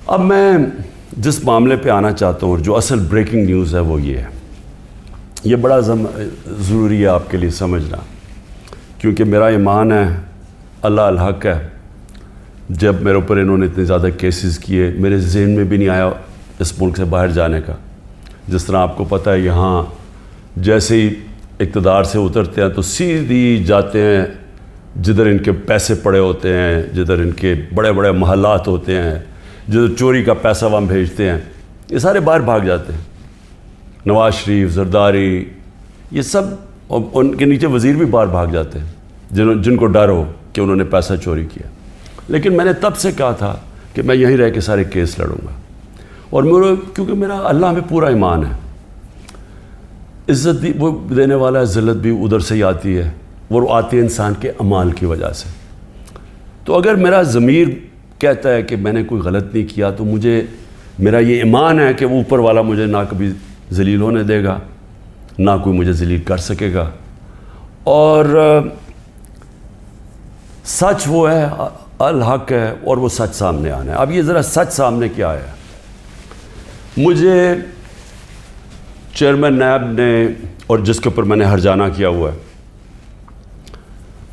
اب میں جس معاملے پہ آنا چاہتا ہوں اور جو اصل بریکنگ نیوز ہے وہ یہ ہے، یہ بڑا ضروری ہے آپ کے لیے سمجھنا، کیونکہ میرا ایمان ہے اللہ الحق ہے۔ جب میرے اوپر انہوں نے اتنے زیادہ کیسز کیے، میرے ذہن میں بھی نہیں آیا اس ملک سے باہر جانے کا۔ جس طرح آپ کو پتہ ہے یہاں جیسے ہی اقتدار سے اترتے ہیں تو سیدھی جاتے ہیں جدھر ان کے پیسے پڑے ہوتے ہیں، جدھر ان کے بڑے بڑے محلات ہوتے ہیں، جدھر چوری کا پیسہ وہاں بھیجتے ہیں، یہ سارے باہر بھاگ جاتے ہیں۔ نواز شریف، زرداری، یہ سب، ان کے نیچے وزیر بھی باہر بھاگ جاتے ہیں جن کو ڈر ہو کہ انہوں نے پیسہ چوری کیا۔ لیکن میں نے تب سے کہا تھا کہ میں یہیں رہ کے سارے کیس لڑوں گا، اور کیونکہ میرا اللہ میں پورا ایمان ہے۔ عزت بھی وہ دینے والا ہے، ذلت بھی ادھر سے ہی آتی ہے، وہ آتی ہے انسان کے اعمال کی وجہ سے۔ تو اگر میرا ضمیر کہتا ہے کہ میں نے کوئی غلط نہیں کیا تو میرا یہ ایمان ہے کہ وہ اوپر والا مجھے نہ کبھی ذلیل ہونے دے گا، نہ کوئی مجھے ذلیل کر سکے گا۔ اور سچ وہ ہے، الحق ہے، اور وہ سچ سامنے آنا ہے۔ اب یہ ذرا سچ سامنے کیا آیا؟ مجھے چیئرمین نیب نے، اور جس کے اوپر میں نے ہرجانہ کیا ہوا ہے،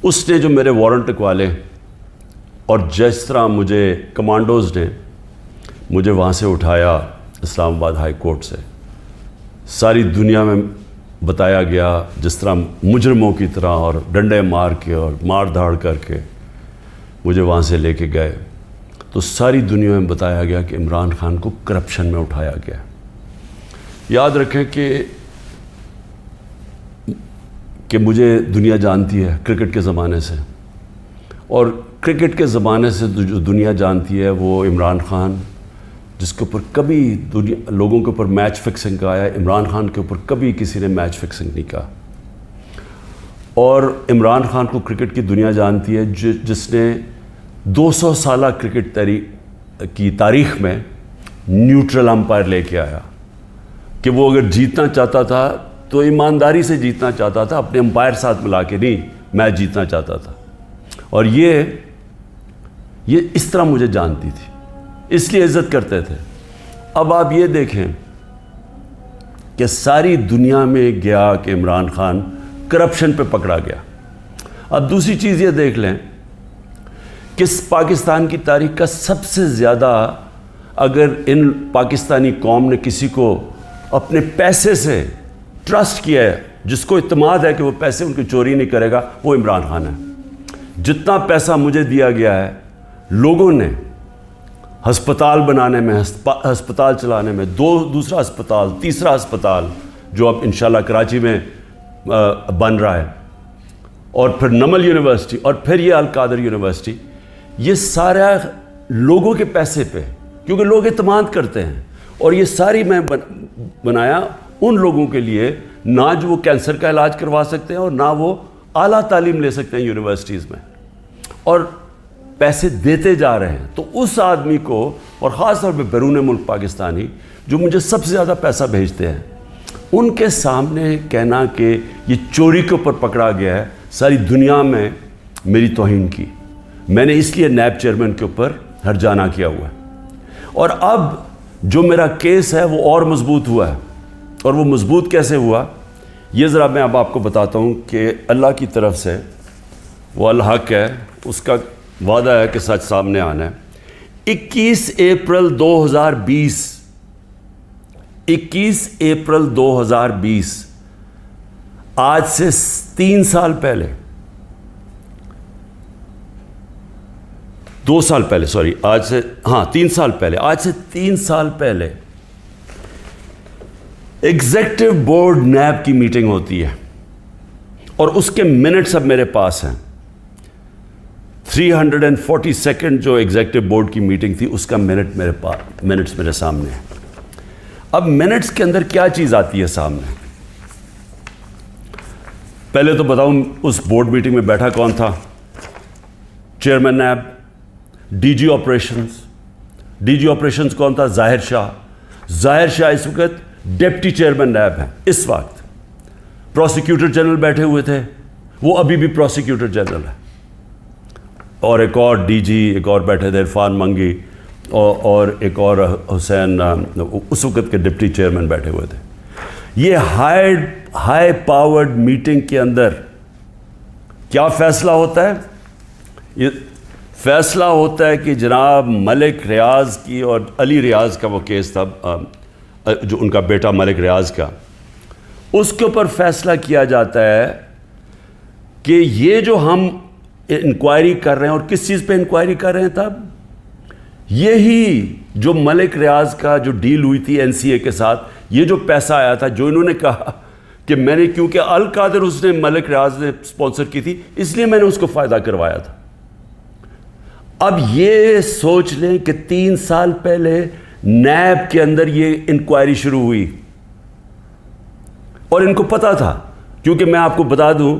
اس نے جو میرے وارنٹ لکھوالے، اور جس طرح مجھے کمانڈوز نے مجھے وہاں سے اٹھایا اسلام آباد ہائی کورٹ سے، ساری دنیا میں بتایا گیا جس طرح مجرموں کی طرح، اور ڈنڈے مار کے اور مار دھاڑ کر کے مجھے وہاں سے لے کے گئے، تو ساری دنیا میں بتایا گیا کہ عمران خان کو کرپشن میں اٹھایا گیا۔ یاد رکھیں کہ مجھے دنیا جانتی ہے کرکٹ کے زمانے سے، اور کرکٹ کے زمانے سے جو دنیا جانتی ہے وہ عمران خان، جس کے اوپر کبھی لوگوں کے اوپر میچ فکسنگ کا آیا، عمران خان کے اوپر کبھی کسی نے میچ فکسنگ نہیں کہا۔ اور عمران خان کو کرکٹ کی دنیا جانتی ہے جس نے 200 سالہ کرکٹ کی تاریخ میں نیوٹرل امپائر لے کے آیا، کہ وہ اگر جیتنا چاہتا تھا تو ایمانداری سے جیتنا چاہتا تھا، اپنے امپائر ساتھ ملا کے نہیں میچ جیتنا چاہتا تھا۔ اور یہ اس طرح مجھے جانتی تھی، اس لیے عزت کرتے تھے۔ اب آپ یہ دیکھیں کہ ساری دنیا میں گیا کہ عمران خان کرپشن پہ پکڑا گیا۔ اب دوسری چیز یہ دیکھ لیں کہ پاکستان کی تاریخ کا سب سے زیادہ، اگر ان پاکستانی قوم نے کسی کو اپنے پیسے سے ٹرسٹ کیا ہے، جس کو اعتماد ہے کہ وہ پیسے ان کی چوری نہیں کرے گا، وہ عمران خان ہے۔ جتنا پیسہ مجھے دیا گیا ہے لوگوں نے ہسپتال بنانے میں، ہسپتال چلانے میں، دوسرا ہسپتال، تیسرا ہسپتال جو اب انشاءاللہ کراچی میں بن رہا ہے، اور پھر نمل یونیورسٹی، اور پھر یہ القادر یونیورسٹی، یہ سارا لوگوں کے پیسے پہ، کیونکہ لوگ اعتماد کرتے ہیں۔ اور یہ ساری میں بنایا ان لوگوں کے لیے، نہ جو وہ کینسر کا علاج کروا سکتے ہیں اور نہ وہ اعلیٰ تعلیم لے سکتے ہیں یونیورسٹیز میں، اور پیسے دیتے جا رہے ہیں۔ تو اس آدمی کو، اور خاص طور پہ بیرون ملک پاکستانی جو مجھے سب سے زیادہ پیسہ بھیجتے ہیں، ان کے سامنے کہنا کہ یہ چوری کے اوپر پکڑا گیا ہے، ساری دنیا میں میری توہین کی۔ میں نے اس لیے نیب چیئرمین کے اوپر ہرجانہ کیا ہوا ہے، اور اب جو میرا کیس ہے وہ اور مضبوط ہوا ہے۔ اور وہ مضبوط کیسے ہوا، یہ ذرا میں اب آپ کو بتاتا ہوں کہ اللہ کی طرف سے وہ الحق ہے، اس کا وعدہ ہے کہ سچ سامنے آنا ہے۔ 21 اپریل 2020 آج سے 3 سال پہلے، 2 سال پہلے، سوری، آج سے 3 سال پہلے، آج سے 3 سال پہلے ایگزیکٹو بورڈ نیب کی میٹنگ ہوتی ہے، اور اس کے منٹس اب میرے پاس ہیں۔ 342 جو ایگزیکٹو بورڈ کی میٹنگ تھی، اس کا منٹس میرے سامنے ہیں۔ اب منٹس کے اندر کیا چیز آتی ہے سامنے؟ پہلے تو بتاؤں اس بورڈ میٹنگ میں بیٹھا کون تھا؟ چیئرمین نیب، ڈی جی آپریشنز کون تھا؟ ظاہر شاہ اس وقت ڈپٹی چیئرمین نیب ہیں اس وقت۔ پروسیکیوٹر جنرل بیٹھے ہوئے تھے، وہ ابھی بھی پروسیکیوٹر جنرل ہے، اور ایک اور ڈی جی، ایک اور بیٹھے تھے عرفان منگی، اور ایک اور حسین اس وقت کے ڈپٹی چیئرمین بیٹھے ہوئے تھے. یہ ہائی پاورڈ میٹنگ کے اندر کیا فیصلہ ہوتا ہے؟ یہ فیصلہ ہوتا ہے کہ جناب ملک ریاض کی اور علی ریاض کا وہ کیس تھا جو ان کا بیٹا ملک ریاض کا، اس کے اوپر فیصلہ کیا جاتا ہے کہ یہ جو ہم انکوائری کر رہے ہیں، اور کس چیز پہ انکوائری کر رہے ہیں تب؟ یہی جو ملک ریاض کا جو ڈیل ہوئی تھی NCA کے ساتھ، یہ جو پیسہ آیا تھا، جو انہوں نے کہا کہ میں نے، کیونکہ القادر اس نے ملک ریاض نے سپانسر کی تھی، اس لیے میں نے اس کو فائدہ کروایا تھا. اب یہ سوچ لیں کہ 3 سال پہلے نیب کے اندر یہ انکوائری شروع ہوئی، اور ان کو پتا تھا، کیونکہ میں آپ کو بتا دوں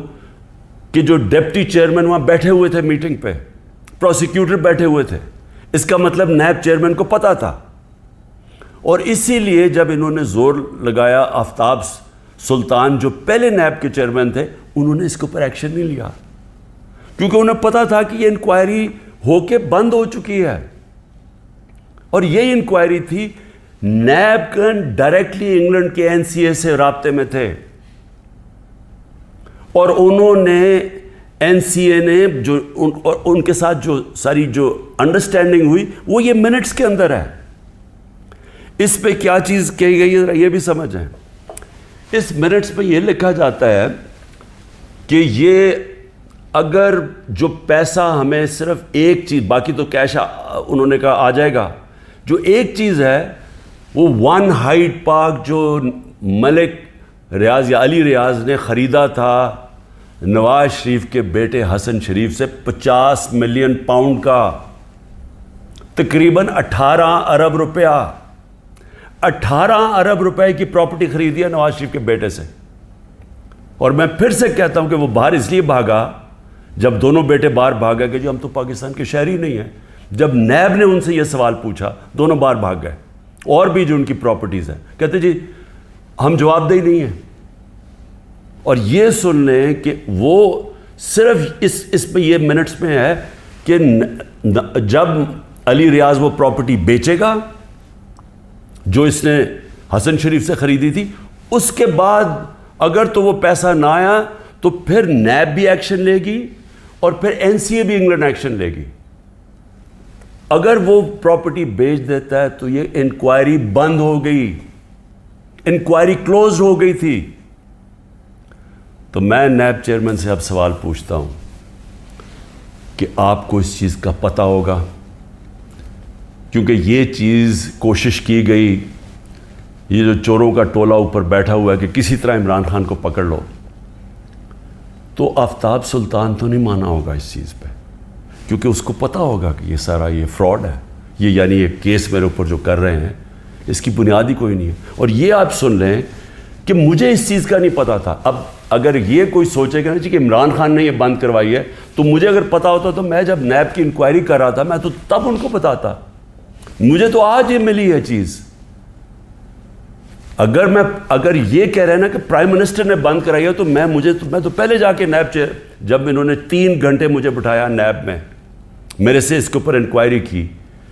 کہ جو ڈپٹی چیئرمین وہاں بیٹھے ہوئے تھے میٹنگ پہ، پروسیکیوٹر بیٹھے ہوئے تھے، اس کا مطلب نیب چیئرمین کو پتا تھا. اور اسی لیے جب انہوں نے زور لگایا، آفتاب سلطان جو پہلے نیب کے چیئرمین تھے، انہوں نے اس کے اوپر ایکشن نہیں لیا، کیونکہ انہیں پتا تھا کہ یہ انکوائری ہو کے بند ہو چکی ہے. اور یہ انکوائری تھی، نیب ڈائریکٹلی انگلینڈ کے NCA سے رابطے میں تھے، اور انہوں نے NCA نے جو ان کے ساتھ جو ساری جو انڈرسٹینڈنگ ہوئی، وہ یہ منٹس کے اندر ہے. اس پہ کیا چیز کہی گئی ہے یہ بھی سمجھیں. اس منٹس پہ یہ لکھا جاتا ہے کہ یہ اگر جو پیسہ ہمیں صرف ایک چیز، باقی تو کیش انہوں نے کہا آ جائے گا، جو ایک چیز ہے وہ 1 ہائیڈ پارک جو ملک ریاض یا علی ریاض نے خریدا تھا نواز شریف کے بیٹے حسن شریف سے 50 ملین پاؤنڈ کا، تقریباً 18 ارب روپیہ، 18 ارب روپے کی پراپرٹی خریدی ہے نواز شریف کے بیٹے سے. اور میں پھر سے کہتا ہوں کہ وہ باہر اس لیے بھاگا، جب دونوں بیٹے باہر بھاگا کہ جو ہم تو پاکستان کے شہری نہیں ہیں. جب نیب نے ان سے یہ سوال پوچھا، دونوں باہر بھاگ گئے. اور بھی جو ان کی پراپرٹیز ہیں، کہتے جی ہم جواب دہی نہیں ہیں. اور یہ سن لیں کہ وہ صرف اس پہ یہ منٹس میں ہے کہ جب علی ریاض وہ پراپرٹی بیچے گا جو اس نے حسن شریف سے خریدی تھی، اس کے بعد اگر تو وہ پیسہ نہ آیا تو پھر نیب بھی ایکشن لے گی اور پھر NCA بھی انگلینڈ ایکشن لے گی. اگر وہ پراپرٹی بیچ دیتا ہے تو یہ انکوائری بند ہو گئی، انکوائری کلوز ہو گئی تھی. تو میں نیب چیئرمین سے اب سوال پوچھتا ہوں کہ آپ کو اس چیز کا پتہ ہوگا، کیونکہ یہ چیز کوشش کی گئی، یہ جو چوروں کا ٹولہ اوپر بیٹھا ہوا ہے کہ کسی طرح عمران خان کو پکڑ لو، تو آفتاب سلطان تو نہیں مانا ہوگا اس چیز پہ، کیونکہ اس کو پتہ ہوگا کہ یہ سارا یہ فراڈ ہے، یہ یعنی یہ کیس میرے اوپر جو کر رہے ہیں اس کی بنیاد ہی کوئی نہیں ہے. اور یہ آپ سن لیں کہ مجھے اس چیز کا نہیں پتا تھا. اب اگر یہ کوئی سوچے گا نا جی کہ عمران خان نے یہ بند کروائی ہے، تو مجھے اگر پتا ہوتا تو میں جب نیب کی انکوائری کر رہا تھا میں تو تب ان کو بتاتا. مجھے تو آج یہ ملی ہے چیز. اگر یہ کہہ رہے ہیں نا کہ پرائم منسٹر نے بند کرائی ہے تو میں تو پہلے جا کے نیب جب انہوں نے 3 گھنٹے مجھے بٹھایا نیب میں، میرے سے اس کے اوپر انکوائری کی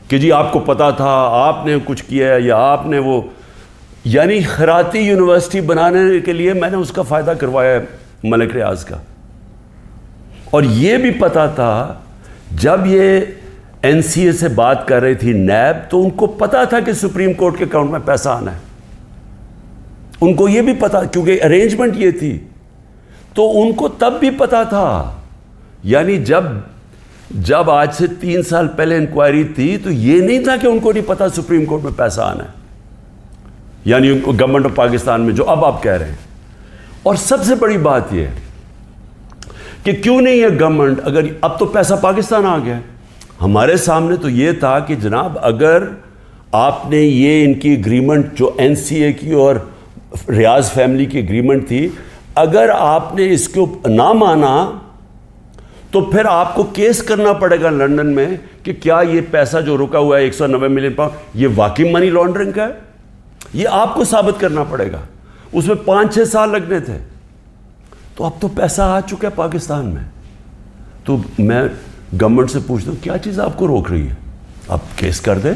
کہ جی آپ کو پتا تھا، آپ نے کچھ کیا ہے، یا آپ نے وہ، یعنی خیراتی یونیورسٹی بنانے کے لیے میں نے اس کا فائدہ کروایا ہے ملک ریاض کا. اور یہ بھی پتا تھا جب یہ NCA سے بات کر رہی تھی نیب، تو ان کو پتا تھا کہ سپریم کورٹ کے اکاؤنٹ میں پیسہ آنا ہے. ان کو یہ بھی پتا، کیونکہ ارینجمنٹ یہ تھی، تو ان کو تب بھی پتا تھا. یعنی جب آج سے 3 سال پہلے انکوائری تھی تو یہ نہیں تھا کہ ان کو نہیں پتا سپریم کورٹ میں پیسہ آنا ہے، یعنی گورنمنٹ آف پاکستان میں جو اب آپ کہہ رہے ہیں. اور سب سے بڑی بات یہ ہے کہ کیوں نہیں ہے گورنمنٹ، اگر اب تو پیسہ پاکستان آ گیا ہے. ہمارے سامنے تو یہ تھا کہ جناب اگر آپ نے یہ ان کی اگریمنٹ جو NCA کی اور ریاض فیملی کی اگریمنٹ تھی، اگر آپ نے اس کو نہ مانا تو پھر آپ کو کیس کرنا پڑے گا لندن میں کہ کیا یہ پیسہ جو رکا ہوا ہے 190 ملین پاؤنڈ یہ واقعی منی لانڈرنگ کا ہے. یہ آپ کو ثابت کرنا پڑے گا. اس میں 5-6 سال لگنے تھے. تو اب تو پیسہ آ چکا ہے پاکستان میں. تو میں گورنمنٹ سے پوچھتا ہوں کیا چیز آپ کو روک رہی ہے؟ آپ کیس کر دیں,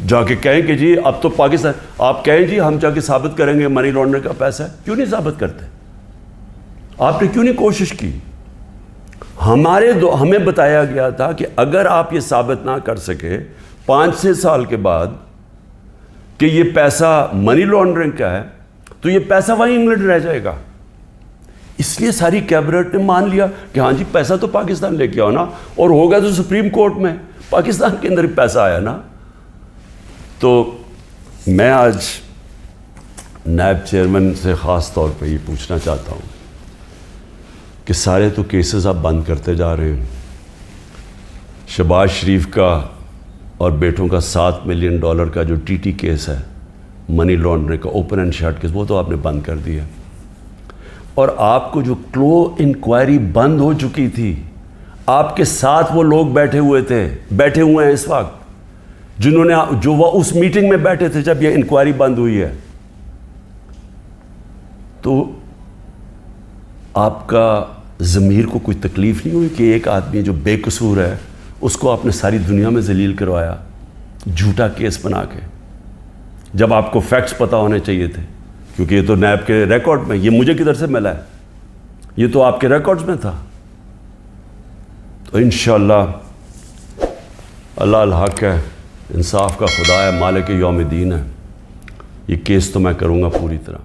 جا کے کہیں کہ جی اب تو پاکستان, آپ کہیں جی ہم جا کے ثابت کریں گے منی لانڈرنگ کا پیسہ ہے. کیوں نہیں ثابت کرتے؟ آپ نے کیوں نہیں کوشش کی؟ ہمیں بتایا گیا تھا کہ اگر آپ یہ ثابت نہ کر سکے 5-6 سال کے بعد کہ یہ پیسہ منی لانڈرنگ کا ہے, تو یہ پیسہ وہیں انگلینڈ رہ جائے گا. اس لیے ساری کیبنٹ نے مان لیا کہ ہاں جی پیسہ تو پاکستان لے کے آؤ نا, اور ہوگا تو سپریم کورٹ میں, پاکستان کے اندر ہی پیسہ آیا نا. تو میں آج نائب چیئرمین سے خاص طور پہ یہ پوچھنا چاہتا ہوں کہ سارے تو کیسز آپ بند کرتے جا رہے ہیں. شہباز شریف کا اور بیٹوں کا $7 ملین کا جو ٹی ٹی کیس ہے, منی لانڈرنگ کا اوپن اینڈ شٹ کیس, وہ تو آپ نے بند کر دیا. اور آپ کو جو کلو انکوائری بند ہو چکی تھی, آپ کے ساتھ وہ لوگ بیٹھے ہوئے ہیں اس وقت, جو وہ اس میٹنگ میں بیٹھے تھے جب یہ انکوائری بند ہوئی ہے. تو آپ کا ضمیر کو کوئی تکلیف نہیں ہوئی کہ ایک آدمی جو بے قصور ہے اس کو آپ نے ساری دنیا میں ذلیل کروایا جھوٹا کیس بنا کے, جب آپ کو فیکٹس پتہ ہونے چاہیے تھے؟ کیونکہ یہ تو نیب کے ریکارڈ میں, یہ مجھے کدھر سے ملا ہے, یہ تو آپ کے ریکارڈز میں تھا. تو انشاءاللہ اللہ الحق ہے, انصاف کا خدا ہے, مالک یوم الدین ہے, یہ کیس تو میں کروں گا پوری طرح.